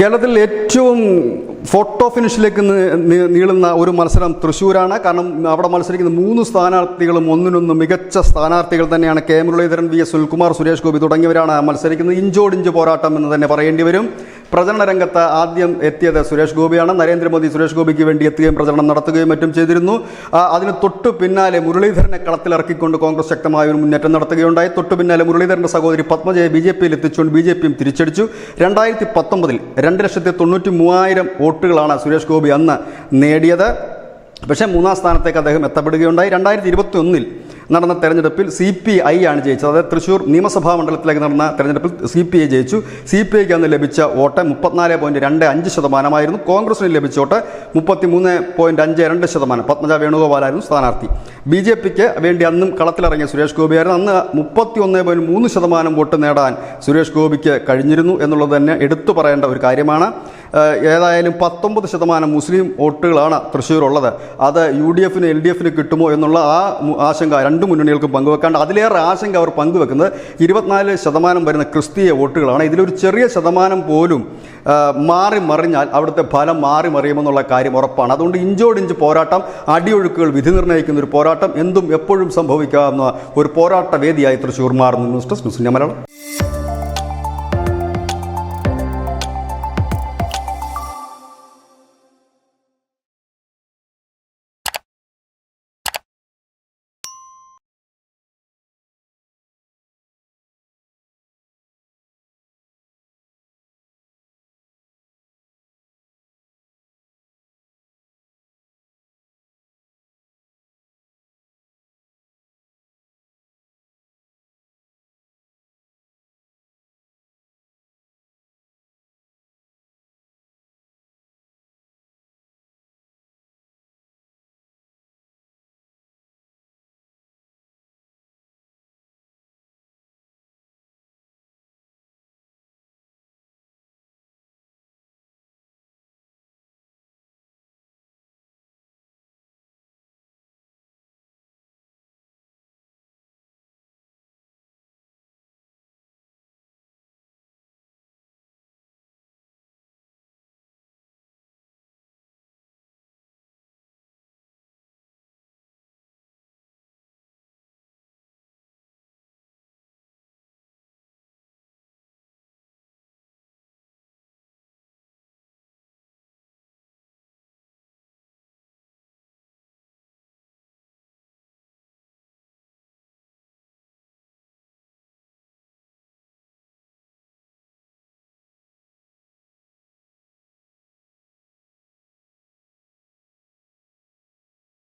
കേരളത്തിൽ ഏറ്റവും ഫോട്ടോ ഫിനിഷിലേക്ക് നീളുന്ന ഒരു മത്സരം തൃശ്ശൂരാണ്. കാരണം അവിടെ മത്സരിക്കുന്ന 3 സ്ഥാനാർത്ഥികളും ഒന്നിനൊന്ന് മികച്ച സ്ഥാനാർത്ഥികൾ തന്നെയാണ്. K Muraleedharan, V S Sunilkumar, Suresh Gopi തുടങ്ങിയവരാണ് മത്സരിക്കുന്നത്. ഇഞ്ചോടിഞ്ച് പോരാട്ടം എന്ന് തന്നെ പറയേണ്ടി വരും. പ്രചരണ രംഗത്ത് ആദ്യം എത്തിയത് സുരേഷ് ഗോപിയാണ്. നരേന്ദ്രമോദി സുരേഷ് ഗോപിക്ക് വേണ്ടി എത്തുകയും പ്രചരണം നടത്തുകയും മറ്റും ചെയ്തിരുന്നു. അതിന് തൊട്ടു പിന്നാലെ മുരളീധരനെ കളത്തിലിറക്കിക്കൊണ്ട് കോൺഗ്രസ് ശക്തമായ ഒരു മുന്നേറ്റം നടത്തുകയുണ്ടായി. തൊട്ടു പിന്നാലെ മുരളീധരൻ്റെ സഹോദരി പത്മജയെ BJP-യിൽ എത്തിച്ചുകൊണ്ട് BJP-യും തിരിച്ചടിച്ചു. 2019-ൽ 2,93,000 വോട്ടുകളാണ് സുരേഷ് ഗോപി അന്ന് നേടിയത്. പക്ഷേ 3-ാം സ്ഥാനത്തേക്ക് അദ്ദേഹം എത്തപ്പെടുകയുണ്ടായി. 2021-ൽ നടന്ന തെരഞ്ഞെടുപ്പിൽ CPI ആണ് ജയിച്ചത്. അതായത് തൃശ്ശൂർ നിയമസഭാ മണ്ഡലത്തിലേക്ക് നടന്ന തെരഞ്ഞെടുപ്പിൽ CPI ജയിച്ചു. CPIക്ക് അന്ന് ലഭിച്ച വോട്ട് 34.25%. കോൺഗ്രസിന് ലഭിച്ച വോട്ട് 33.52%. പത്മജ വേണുഗോപാലായിരുന്നു സ്ഥാനാർത്ഥി. BJP-ക്ക് വേണ്ടി അന്നും കളത്തിലിറങ്ങിയ സുരേഷ് ഗോപിയായിരുന്നു. അന്ന് 31.3% വോട്ട് നേടാൻ സുരേഷ് ഗോപിക്ക് കഴിഞ്ഞിരുന്നു എന്നുള്ളത് തന്നെ എടുത്തു പറയേണ്ട ഒരു കാര്യമാണ്. ഏതായാലും 19% മുസ്ലിം വോട്ടുകളാണ് തൃശ്ശൂരുള്ളത്. അത് UDF-ന് LDF-ന് കിട്ടുമോ എന്നുള്ള ആ ആശങ്ക രണ്ട് മുന്നണികൾക്കും പങ്കുവെക്കാണ്ട് അതിലേറെ ആശങ്ക അവർ പങ്കുവെക്കുന്നത് 24% വരുന്ന ക്രിസ്തീയ വോട്ടുകളാണ്. ഇതിലൊരു ചെറിയ ശതമാനം പോലും മാറി മറിഞ്ഞാൽ അവിടുത്തെ ഫലം മാറി മറിയുമെന്നുള്ള കാര്യം ഉറപ്പാണ്. അതുകൊണ്ട് ഇഞ്ചോടിഞ്ച് പോരാട്ടം, അടിയൊഴുക്കുകൾ വിധി നിർണ്ണയിക്കുന്ന ഒരു പോരാട്ടം, എന്തും എപ്പോഴും സംഭവിക്കാവുന്ന ഒരു പോരാട്ട വേദിയായി തൃശ്ശൂർ മാറുന്നു. News desk news India Malayalam.